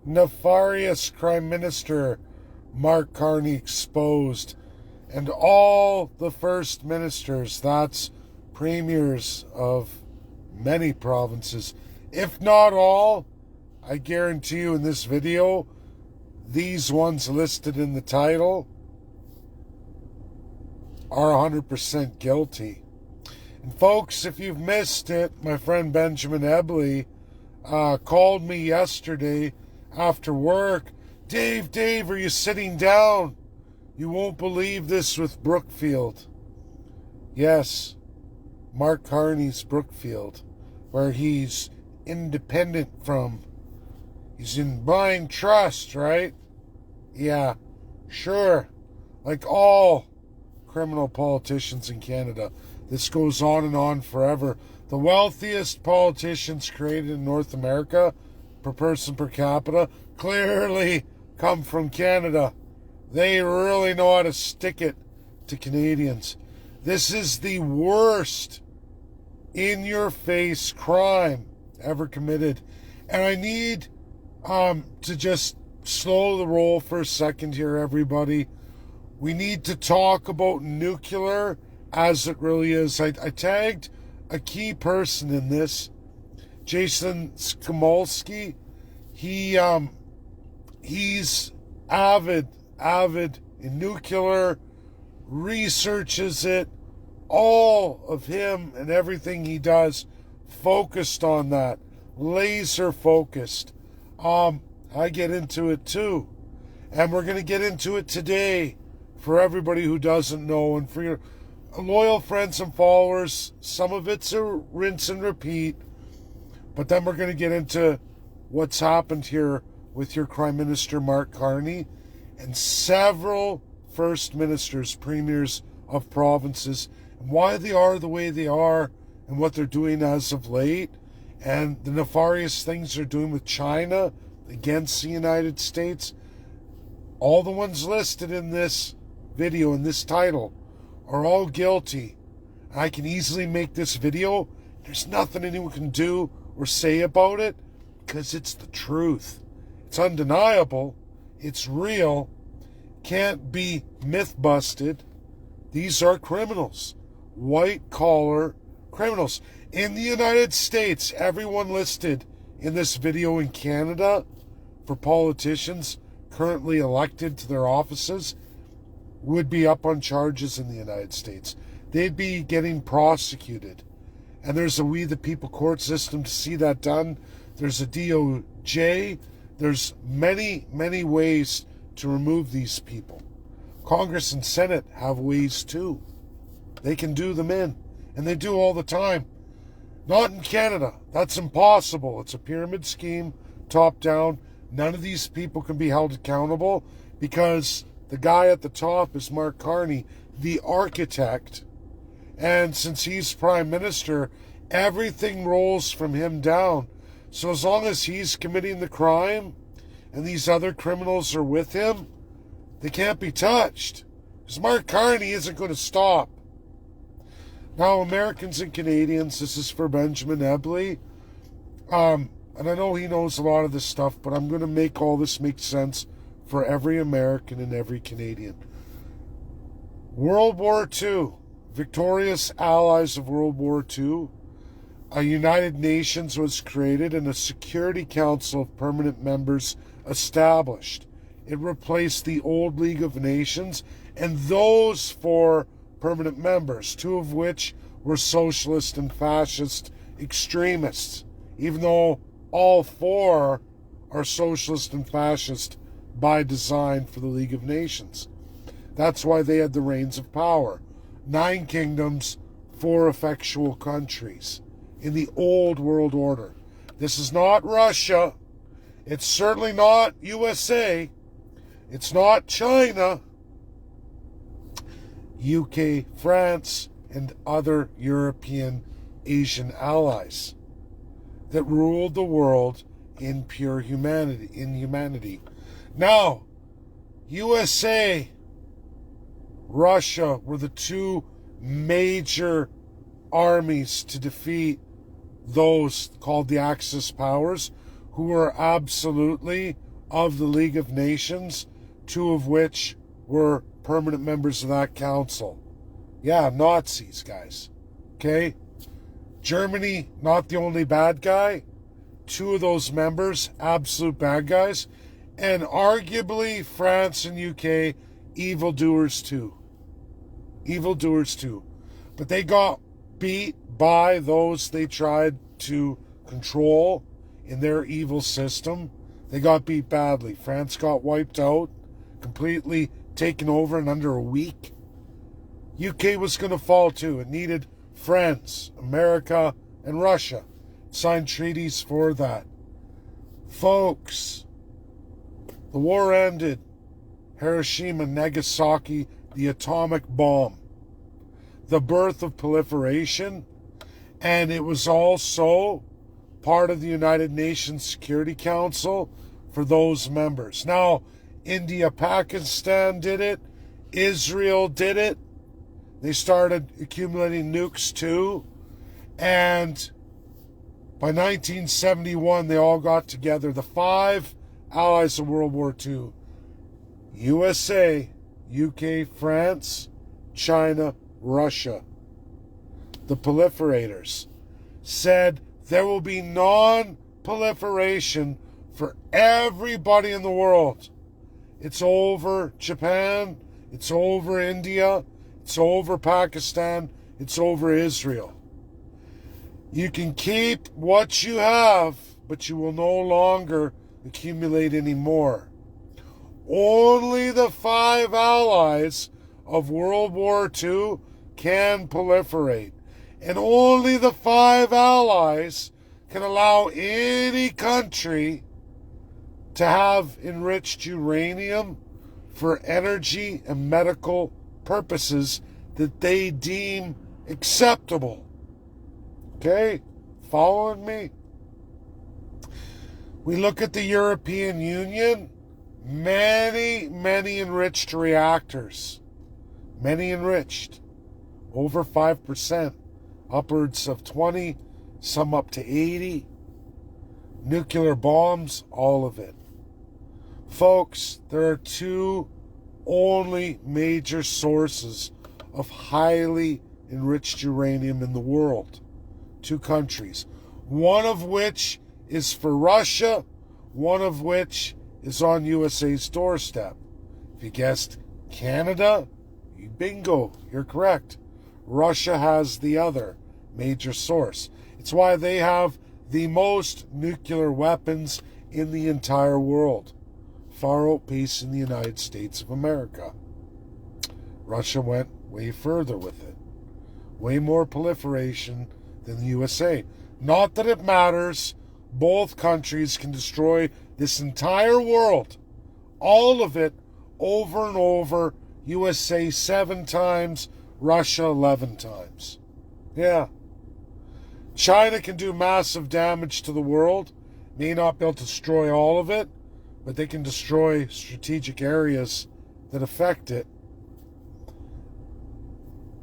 Nefarious Prime Minister Mark Carney exposed, and all the first ministers, that's premiers of many provinces, if not all, I guarantee you in this video, these ones listed in the title are 100% guilty. And folks, if you've missed it, my friend Benjamin Ebley called me yesterday after work. Dave, are you sitting down? You won't believe this with Brookfield. Yes, Mark Carney's Brookfield, where he's independent from. He's in blind trust, right? Yeah, sure. Like all criminal politicians in Canada. This goes on and on forever. The wealthiest politicians created in North America per person per capita clearly come from Canada. They really know how to stick it to Canadians. This is the worst in-your-face crime ever committed. And I need to just slow the roll for a second here, everybody. We need to talk about nuclear as it really is. I tagged a key person in this, Jason Skomolsky. He's avid in nuclear, researches it, all of him and everything he does focused on that, laser focused. I get into it too, and we're going to get into it today for everybody who doesn't know, and for your loyal friends and followers. Some of it's a rinse and repeat, but then we're going to get into what's happened here with your Prime Minister Mark Carney and several first ministers, premiers of provinces, and why they are the way they are and what they're doing as of late, and the nefarious things they're doing with China against the United States. All the ones listed in this video, in this title, are all guilty. I can easily make this video. There's nothing anyone can do or say about it because it's the truth. It's undeniable. It's real. Can't be myth busted. These are criminals. White collar criminals. In the United States, everyone listed in this video in Canada for politicians currently elected to their offices would be up on charges in the United States. They'd be getting prosecuted. And there's a We the People court system to see that done. There's a DOJ. There's many ways to remove these people. Congress and Senate have ways too. They can do them in. And they do all the time. Not in Canada. That's impossible. It's a pyramid scheme, top down. None of these people can be held accountable because the guy at the top is Mark Carney, the architect. And since he's Prime Minister, everything rolls from him down. So as long as he's committing the crime and these other criminals are with him, they can't be touched. Because Mark Carney isn't going to stop. Now, Americans and Canadians, this is for Benjamin Ebley. And I know he knows a lot of this stuff, but I'm going to make all this make sense for every American and every Canadian. World War II, victorious allies of World War II, a United Nations was created and a Security Council of permanent members established. It replaced the old League of Nations and those four permanent members, two of which were socialist and fascist extremists, even though all four are socialist and fascist by design for the League of Nations. That's why they had the reins of power. 9 kingdoms, 4 effectual countries in the old world order. This is not Russia. It's certainly not USA. It's not China. UK, France, and other European, Asian allies that ruled the world in pure humanity. Now, USA, Russia were the two major armies to defeat those called the Axis powers, who were absolutely of the League of Nations, 2 of which were permanent members of that council. Yeah, Nazis, guys. Okay? Germany, not the only bad guy. 2 of those members, absolute bad guys. And arguably France and UK, evildoers too. Evildoers too. But they got beat by those they tried to control in their evil system. They got beat badly. France got wiped out, completely taken over in under a week. UK was going to fall too. It needed friends, America and Russia. Signed treaties for that. Folks, the war ended. Hiroshima, Nagasaki, the atomic bomb. The birth of proliferation. And it was also part of the United Nations Security Council for those members. Now, India, Pakistan did it. Israel did it. They started accumulating nukes too. And by 1971, they all got together. The 5 allies of World War II. USA, UK, France, China, Russia. The proliferators said there will be non-proliferation for everybody in the world. It's over Japan. It's over India. It's over Pakistan. It's over Israel. You can keep what you have, but you will no longer accumulate any more. Only the 5 allies of World War II can proliferate. And only the 5 allies can allow any country to have enriched uranium for energy and medical purposes that they deem acceptable. Okay? Following me? We look at the European Union. Many enriched reactors. Many enriched. Over 5%. Upwards of 20. Some up to 80. Nuclear bombs. All of it. Folks, there are 2 only major sources of highly enriched uranium in the world. 2 countries. One of which is for Russia. One of which is on USA's doorstep. If you guessed Canada, bingo, you're correct. Russia has the other major source. It's why they have the most nuclear weapons in the entire world, far outpacing the United States of America. Russia went way further with it. Way more proliferation than the USA. Not that it matters. Both countries can destroy this entire world, all of it, over and over. USA 7 times, Russia 11 times. Yeah. China can do massive damage to the world. May not be able to destroy all of it, but they can destroy strategic areas that affect it.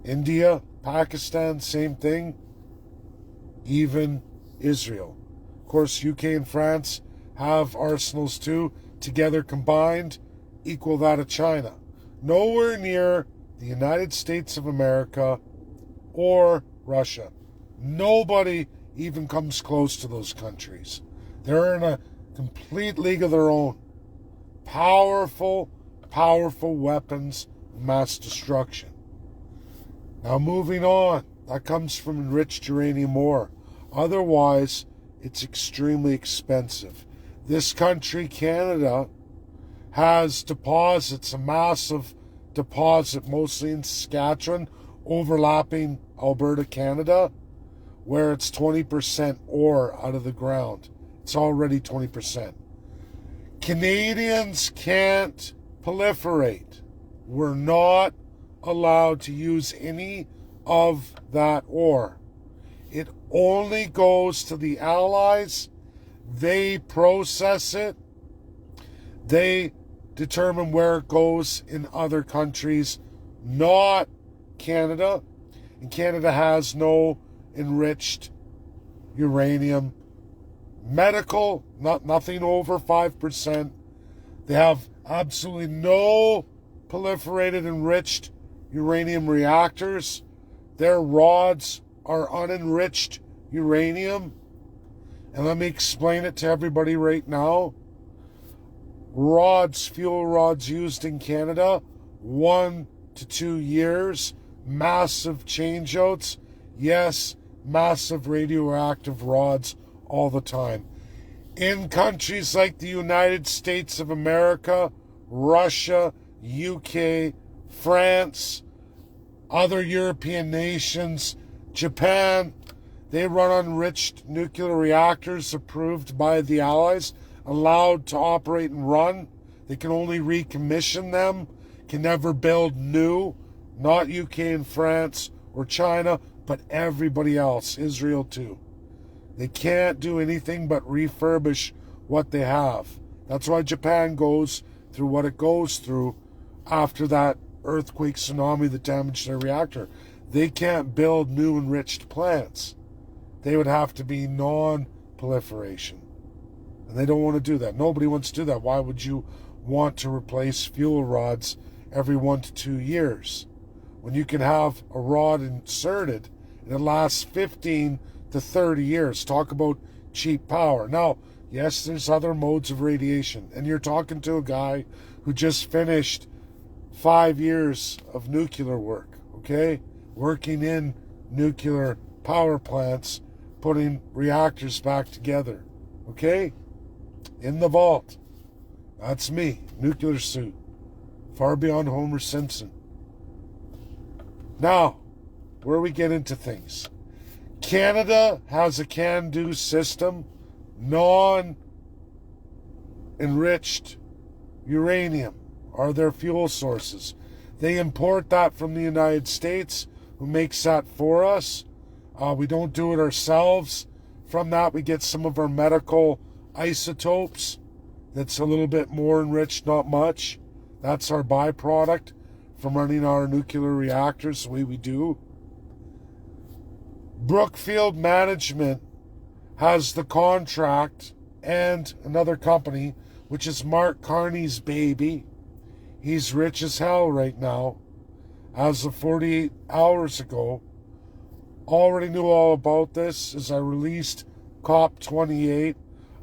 India, Pakistan, same thing. Even Israel. Of course, UK and France have arsenals too. Together combined, equal that of China. Nowhere near the United States of America or Russia. Nobody even comes close to those countries. They're in a complete league of their own. Powerful weapons of mass destruction. Now moving on. That comes from enriched uranium ore. Otherwise, it's extremely expensive. This country, Canada, has deposits, a massive deposit, mostly in Saskatchewan, overlapping Alberta, Canada, where it's 20% ore out of the ground. It's already 20%. Canadians can't proliferate. We're not allowed to use any of that ore. It only goes to the Allies. They process it. They determine where it goes in other countries, not Canada. And Canada has no enriched uranium. Medical, nothing over 5%. They have absolutely no proliferated enriched uranium reactors. Their rods are unenriched uranium. And let me explain it to everybody right now. Rods, fuel rods used in Canada, 1 to 2 years, massive changeouts. Yes, massive radioactive rods all the time. In countries like the United States of America, Russia, UK, France, other European nations, Japan, they run unenriched nuclear reactors approved by the Allies, allowed to operate and run. They can only recommission them, can never build new, not UK and France or China, but everybody else, Israel too. They can't do anything but refurbish what they have. That's why Japan goes through what it goes through after that earthquake tsunami that damaged their reactor. They can't build new enriched plants. They would have to be non-proliferation. And they don't want to do that. Nobody wants to do that. Why would you want to replace fuel rods every 1 to 2 years when you can have a rod inserted and it lasts 15 to 30 years? Talk about cheap power. Now, yes, there's other modes of radiation. And you're talking to a guy who just finished 5 years of nuclear work, okay? Working in nuclear power plants, putting reactors back together, okay? In the vault. That's me, nuclear suit. Far beyond Homer Simpson. Now, where we get into things. Canada has a can-do system, non-enriched uranium are their fuel sources. They import that from the United States, who makes that for us. We don't do it ourselves. From that, we get some of our medical isotopes that's a little bit more enriched, not much. That's our byproduct from running our nuclear reactors the way we do. Brookfield Management has the contract, and another company, which is Mark Carney's baby. He's rich as hell right now. As of 48 hours ago, already knew all about this as I released COP28.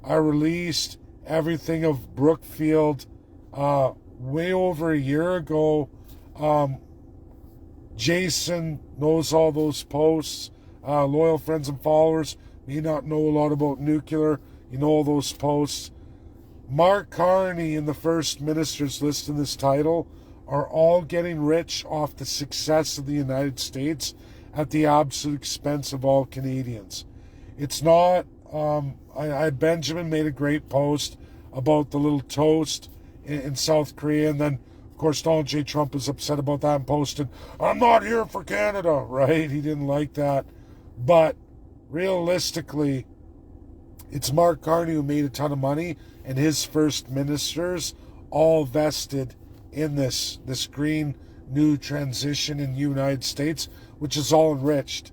I released everything of Brookfield way over a year ago. Jason knows all those posts. Loyal friends and followers may not know a lot about nuclear. You know all those posts. Mark Carney and the First Ministers listed in this title are all getting rich off the success of the United States at the absolute expense of all Canadians. It's not, Benjamin made a great post about the little toast in South Korea, and then, of course, Donald J. Trump was upset about that and posted, "I'm not here for Canada," right? He didn't like that. But realistically, it's Mark Carney who made a ton of money, and his first ministers all vested in this green new transition in the United States, which is all enriched.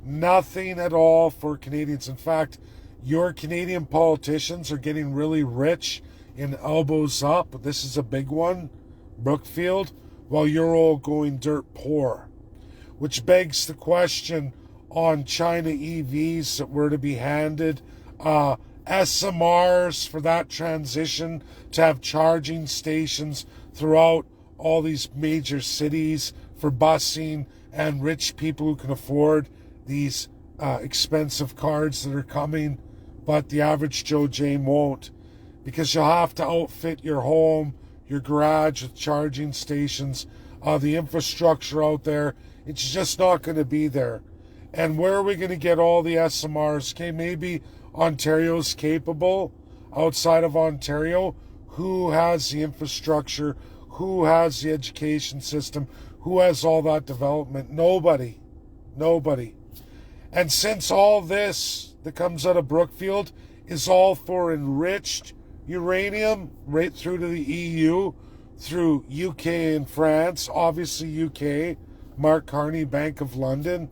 Nothing at all for Canadians. In fact, your Canadian politicians are getting really rich in elbows up. This is a big one, Brookfield, while you're all going dirt poor. Which begs the question on China EVs that were to be handed, SMRs for that transition to have charging stations throughout all these major cities for busing and rich people who can afford these expensive cards that are coming, but the average Joe Jane won't, because you'll have to outfit your home, your garage with charging stations, the infrastructure out there. It's just not going to be there. And where are we going to get all the SMRs? Okay, maybe Ontario's capable. Outside of Ontario, who has the infrastructure? Who has the education system? Who has all that development? Nobody. Nobody. And since all this that comes out of Brookfield is all for enriched uranium, right through to the EU, through UK and France, obviously UK, Mark Carney, Bank of London,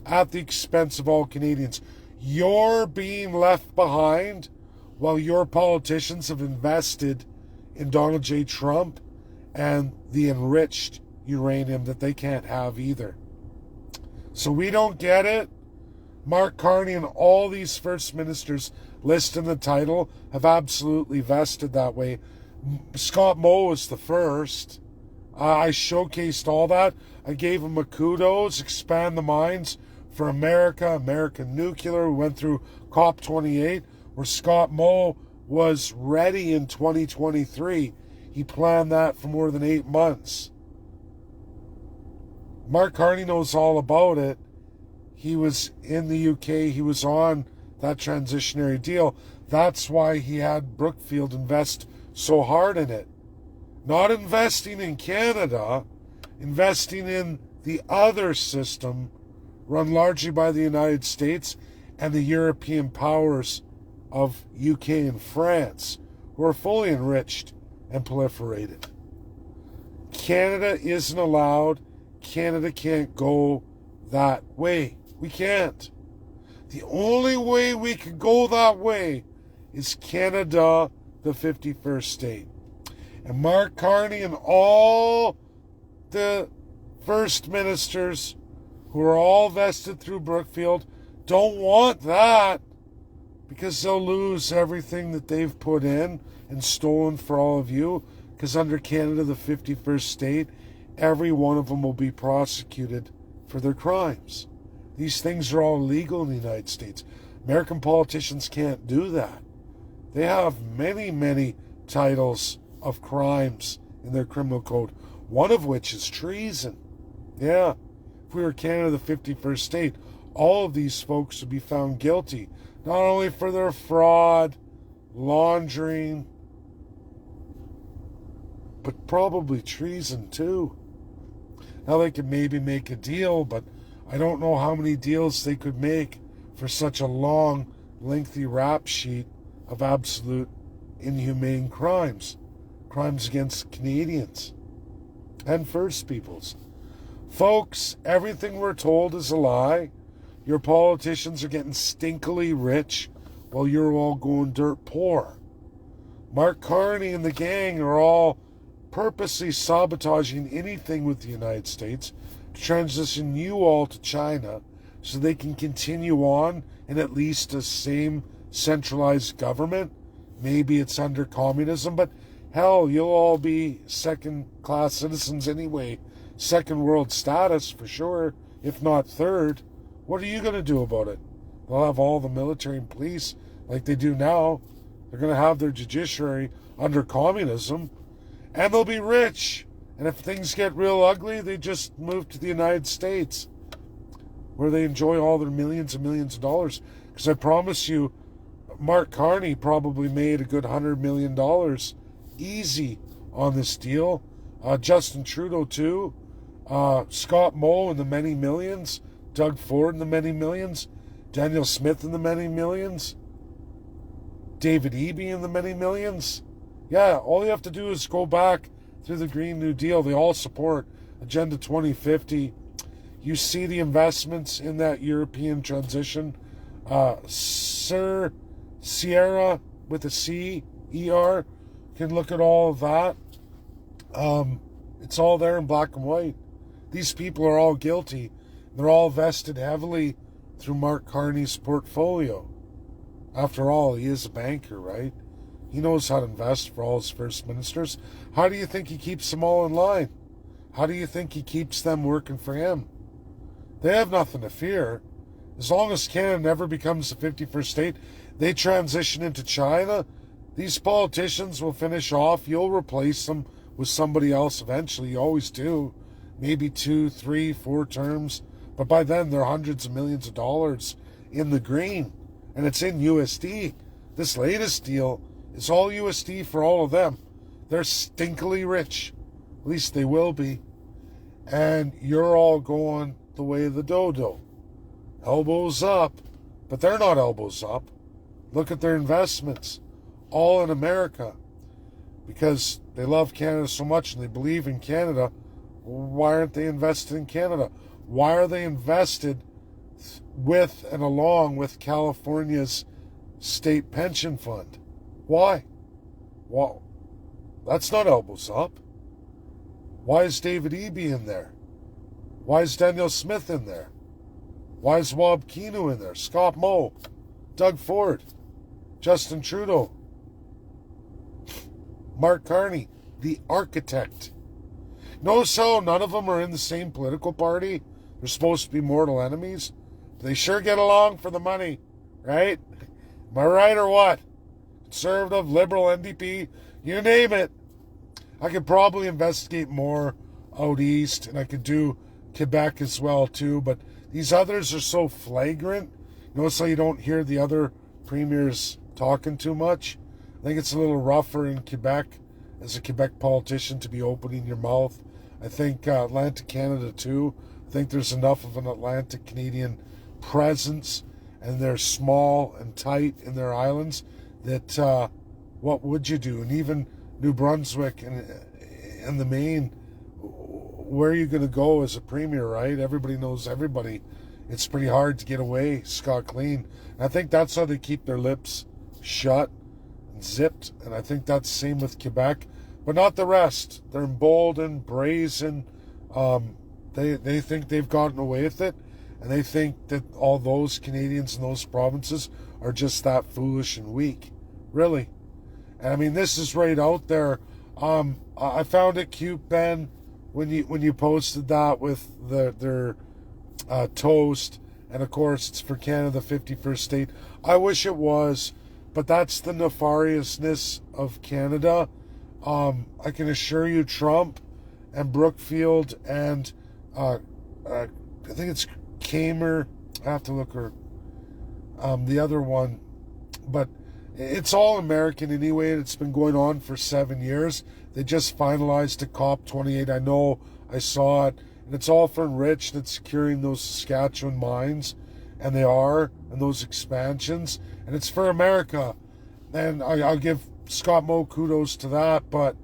at the expense of all Canadians. You're being left behind while your politicians have invested in Donald J. Trump and the enriched uranium that they can't have either. So we don't get it. Mark Carney and all these first ministers listed in the title have absolutely vested that way. Scott Moe was the first. I showcased all that. I gave him a kudos, expand the minds for America, American nuclear. We went through COP28, where Scott Moe was ready in 2023. He planned that for more than 8 months. Mark Carney knows all about it. He was in the UK. He was on that transitionary deal. That's why he had Brookfield invest so hard in it. Not investing in Canada, investing in the other system run largely by the United States and the European powers of UK and France, who are fully enriched and proliferated. Canada isn't allowed. Canada can't go that way. We can't. The only way we can go that way is Canada, the 51st state. And Mark Carney and all the first ministers who are all vested through Brookfield don't want that, because they'll lose everything that they've put in and stolen for all of you, because under Canada, the 51st state, every one of them will be prosecuted for their crimes. These things are all legal in the United States. American politicians can't do that. They have many, many titles of crimes in their criminal code, one of which is treason. Yeah, if we were Canada, the 51st state, all of these folks would be found guilty, not only for their fraud, laundering, but probably treason too. Now they could maybe make a deal, but I don't know how many deals they could make for such a long, lengthy rap sheet of absolute inhumane crimes. Crimes against Canadians and First Peoples. Folks, everything we're told is a lie. Your politicians are getting stinkily rich while you're all going dirt poor. Mark Carney and the gang are all purposely sabotaging anything with the United States to transition you all to China so they can continue on in at least the same centralized government. Maybe it's under communism, but hell, you'll all be second-class citizens anyway. Second world status for sure, if not third. What are you going to do about it? They'll have all the military and police like they do now. They're going to have their judiciary under communism. And they'll be rich. And if things get real ugly, they just move to the United States, where they enjoy all their millions and millions of dollars. Because I promise you, Mark Carney probably made a good $100 million easy on this deal. Justin Trudeau too. Scott Moe in the many millions. Doug Ford in the many millions. Daniel Smith in the many millions. David Eby in the many millions. Yeah, all you have to do is go back through the Green New Deal. They all support Agenda 2050. You see the investments in that European transition. Sierra with a C, E-R, can look at all of that. It's all there in black and white. These people are all guilty. They're all vested heavily through Mark Carney's portfolio. After all, he is a banker, right? He knows how to invest for all his first ministers. How do you think he keeps them all in line? How do you think he keeps them working for him? They have nothing to fear. As long as Canada never becomes the 51st state, they transition into China, these politicians will finish off. You'll replace them with somebody else eventually. You always do. Maybe 2, 3, 4 terms. But by then, they're hundreds of millions of dollars in the green. And it's in USD. This latest deal is all USD for all of them. They're stinkily rich. At least they will be. And you're all going the way of the dodo. Elbows up. But they're not elbows up. Look at their investments. All in America. Because they love Canada so much and they believe in Canada. Why aren't they invested in Canada? Why are they invested with and along with California's state pension fund? Why? Well, That's not elbows up. Why is David Eby in there? Why is Daniel Smith in there? Why is Wab Kienu in there? Scott Moe, Doug Ford, Justin Trudeau, Mark Carney, the architect. Notice how none of them are in the same political party? They're supposed to be mortal enemies. They sure get along for the money, right? Am I right or what? Conservative, Liberal, NDP, you name it. I could probably investigate more out east, and I could do Quebec as well too, but these others are so flagrant. Notice how you don't hear the other premiers talking too much? I think it's a little rougher in Quebec as a Quebec politician to be opening your mouth. I think Atlantic Canada too. I think there's enough of an Atlantic Canadian presence, and they're small and tight in their islands that what would you do? And even New Brunswick and the Maine, where are you going to go as a premier, right? Everybody knows everybody. It's pretty hard to get away scot-clean. I think that's how they keep their lips shut and zipped, and I think that's the same with Quebec, but not the rest. They're emboldened, brazen. They think they've gotten away with it, and they think that all those Canadians in those provinces are just that foolish and weak. Really. And I mean, this is right out there. I found it cute, Ben, when you posted that with their toast, and of course it's for Canada, 51st state. I wish it was, but that's the nefariousness of Canada. I can assure you, Trump and Brookfield and I think it's Kamer. I have to look her the other one, but it's all American anyway, and it's been going on for 7 years. They just finalized a COP28. I know, I saw it, and it's all for enriched and securing those Saskatchewan mines, and they are, and those expansions, and it's for America. And I'll give Scott Moe kudos to that, but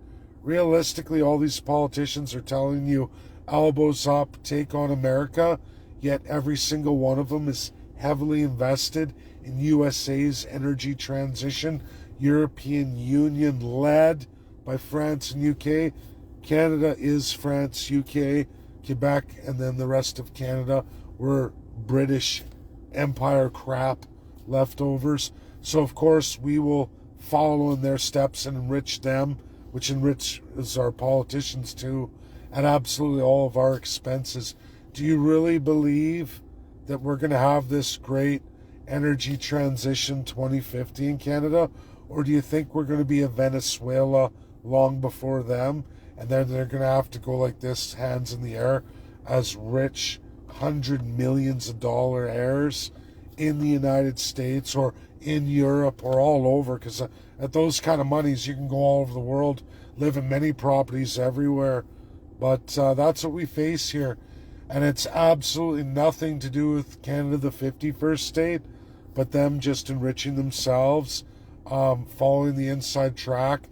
realistically, all these politicians are telling you elbows up, take on America, yet every single one of them is heavily invested in USA's energy transition, European Union led by France and UK. Canada is France, UK, Quebec, and then the rest of Canada were British Empire crap leftovers. So of course we will follow in their steps and enrich them, which enriches our politicians too, at absolutely all of our expenses. Do you really believe that we're going to have this great energy transition 2050 in Canada? Or do you think we're going to be a Venezuela long before them, and then they're going to have to go like this, hands in the air, as rich $100 millions heirs in the United States or in Europe or all over? Because at those kind of monies, you can go all over the world, live in many properties everywhere. But that's what we face here. And it's absolutely nothing to do with Canada, the 51st state, but them just enriching themselves, following the inside track,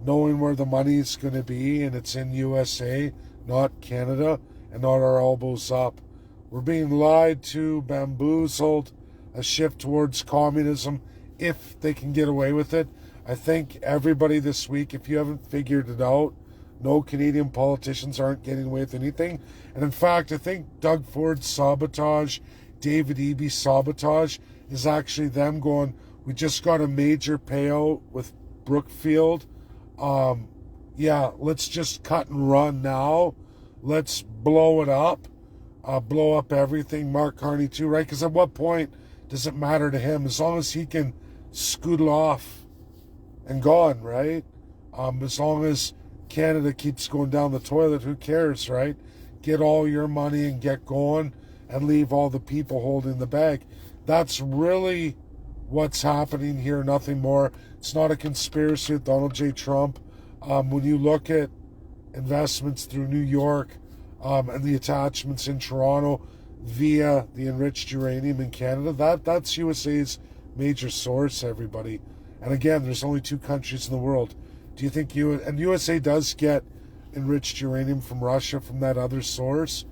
knowing where the money's going to be, and it's in USA, not Canada, and not our elbows up. We're being lied to, bamboozled, a shift towards communism, if they can get away with it. I think everybody this week, if you haven't figured it out, no Canadian politicians aren't getting away with anything. And in fact, I think Doug Ford's sabotage, David Eby's sabotage, is actually them going, we just got a major payout with Brookfield. Yeah, let's just cut and run now. Let's blow it up. Blow up everything. Mark Carney too, right? Because at what point does it matter to him? As long as he can scootle off and gone, right? As long as Canada keeps going down the toilet, who cares, right? Get all your money and get going and leave all the people holding the bag. That's really what's happening here, nothing more. It's not a conspiracy with Donald J. Trump. When you look at investments through New York and the attachments in Toronto via the enriched uranium in Canada, that's USA's major source, everybody. And again, there's only 2 countries in the world. Do you think and USA does get enriched uranium from Russia from that other source?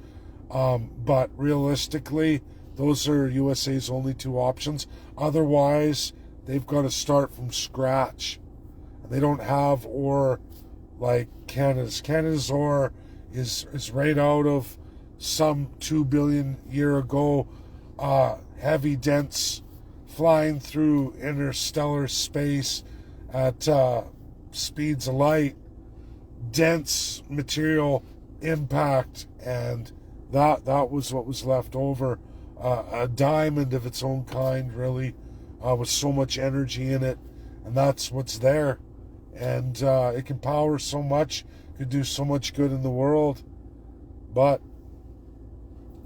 But realistically, those are USA's only 2 options. Otherwise, they've got to start from scratch. They don't have ore like Canada's. Canada's ore is right out of some 2 billion year ago, heavy, dense, flying through interstellar space at speeds of light, dense material impact, and that was what was left over. A diamond of its own kind, really, with so much energy in it, and that's what's there. And it can power so much, could do so much good in the world, but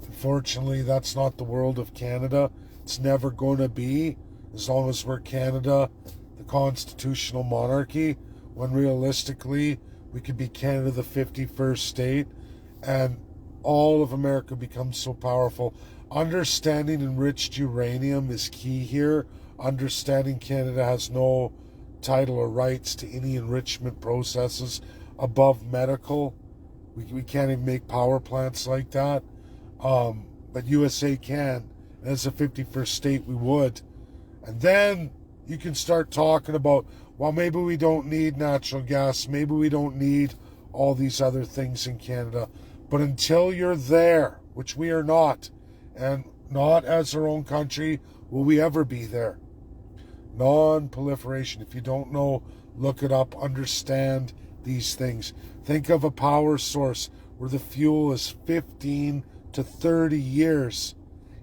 unfortunately, that's not the world of Canada. It's never going to be, as long as we're Canada, the constitutional monarchy, when realistically, we could be Canada, the 51st state, and all of America becomes so powerful. Understanding enriched uranium is key here. Understanding Canada has no title or rights to any enrichment processes above medical. We can't even make power plants like that. But USA can. And as a 51st state, we would. And then you can start talking about, well, maybe we don't need natural gas. Maybe we don't need all these other things in Canada. But until you're there, which we are not, and not as our own country, will we ever be there. Non-proliferation. If you don't know, look it up. Understand these things. Think of a power source where the fuel is 15 to 30 years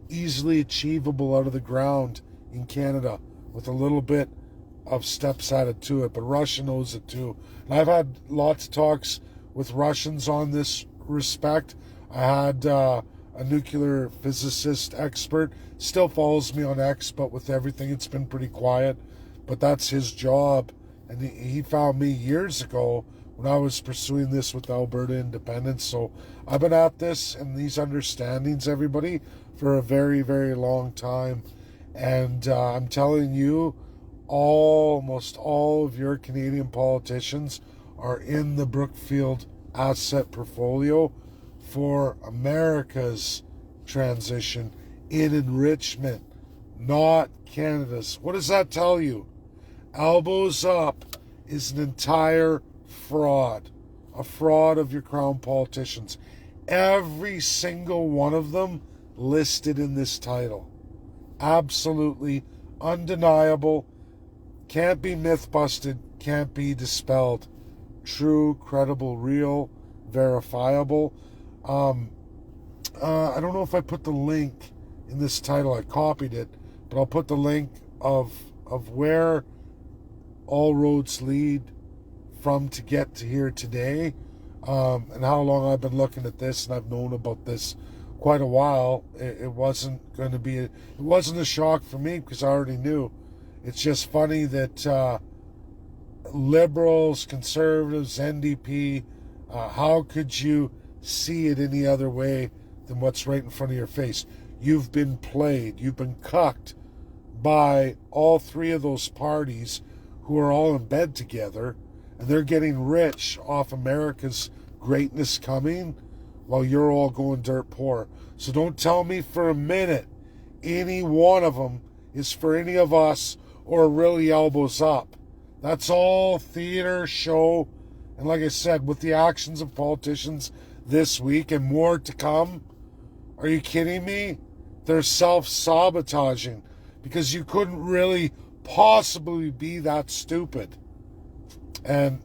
easily achievable out of the ground in Canada with a little bit of steps added to it. But Russia knows it too. And I've had lots of talks with Russians on this respect. I had a nuclear physicist expert, still follows me on X, but with everything it's been pretty quiet. But that's his job. And he found me years ago when I was pursuing this with Alberta independence. So I've been at this and these understandings, everybody, for a very, very long time. And I'm telling you, almost all of your Canadian politicians are in the Brookfield asset portfolio for America's transition in enrichment, not Canada's. What does that tell you? Elbows Up is an entire fraud, a fraud of your crown politicians. Every single one of them listed in this title. Absolutely undeniable. Can't be myth busted, can't be dispelled. True, credible, real, verifiable. I don't know if I put the link in this title. I copied it, but I'll put the link of where all roads lead from to get to here today, and how long I've been looking at this, and I've known about this quite a while. It wasn't going to be, it wasn't a shock for me because I already knew. It's just funny that liberals, conservatives, NDP, how could you see it any other way than what's right in front of your face? You've been played. You've been cucked by all three of those parties who are all in bed together, and they're getting rich off America's greatness coming while you're all going dirt poor. So don't tell me for a minute any one of them is for any of us or really elbows up. That's all theater, show, and like I said, with the actions of politicians this week and more to come, are you kidding me? They're self-sabotaging because you couldn't really possibly be that stupid. And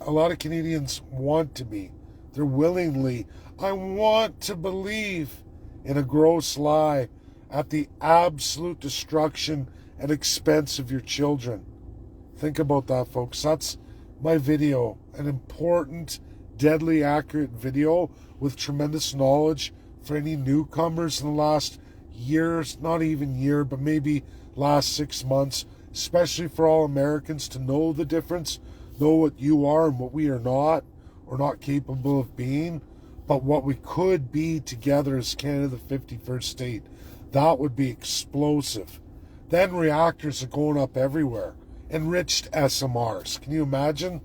a lot of Canadians want to be. They're willingly, I want to believe in a gross lie at the absolute destruction and expense of your children. Think about that, folks. That's my video. An important, deadly accurate video with tremendous knowledge for any newcomers in the last years, not even year, but maybe last 6 months, especially for all Americans to know the difference, know what you are and what we are not, or not capable of being, but what we could be together as Canada, the 51st state. That would be explosive. Then reactors are going up everywhere. Enriched SMRs. Can you imagine?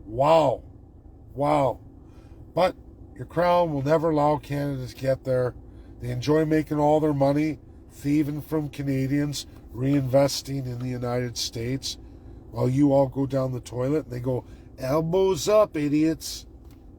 Wow. Wow. But your crown will never allow Canada to get there. They enjoy making all their money, thieving from Canadians, reinvesting in the United States. while you all go down the toilet and they go, elbows up, idiots.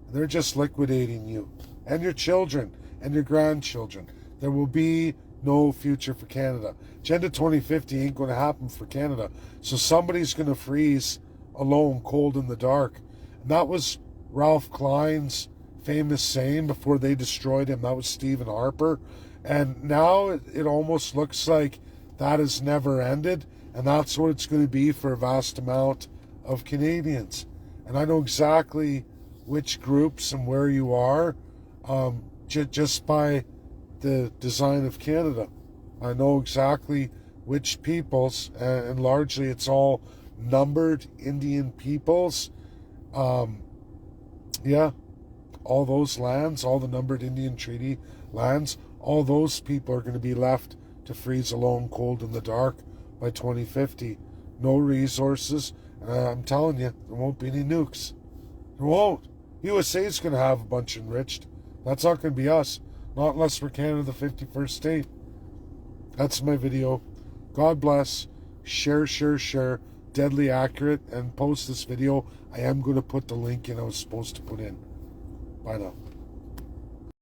And they're just liquidating you and your children and your grandchildren. There will be no future for Canada. Agenda 2050 ain't going to happen for Canada. So somebody's going to freeze alone, cold in the dark. And that was Ralph Klein's famous saying before they destroyed him. That was Stephen Harper. And now it almost looks like that has never ended. And that's what it's going to be for a vast amount of Canadians. And I know exactly which groups and where you are just by the design of Canada. I know exactly which peoples, and largely it's all numbered Indian peoples. Yeah, all those lands, all the numbered Indian treaty lands, all those people are going to be left to freeze alone, cold in the dark by 2050. No resources. I'm telling you, there won't be any nukes. There won't. USA is going to have a bunch enriched. That's not going to be us. Not unless we're Canada, the 51st state. That's my video. God bless. Share, share, share. Deadly accurate. And post this video. I am going to put the link in I was supposed to put in. Bye now.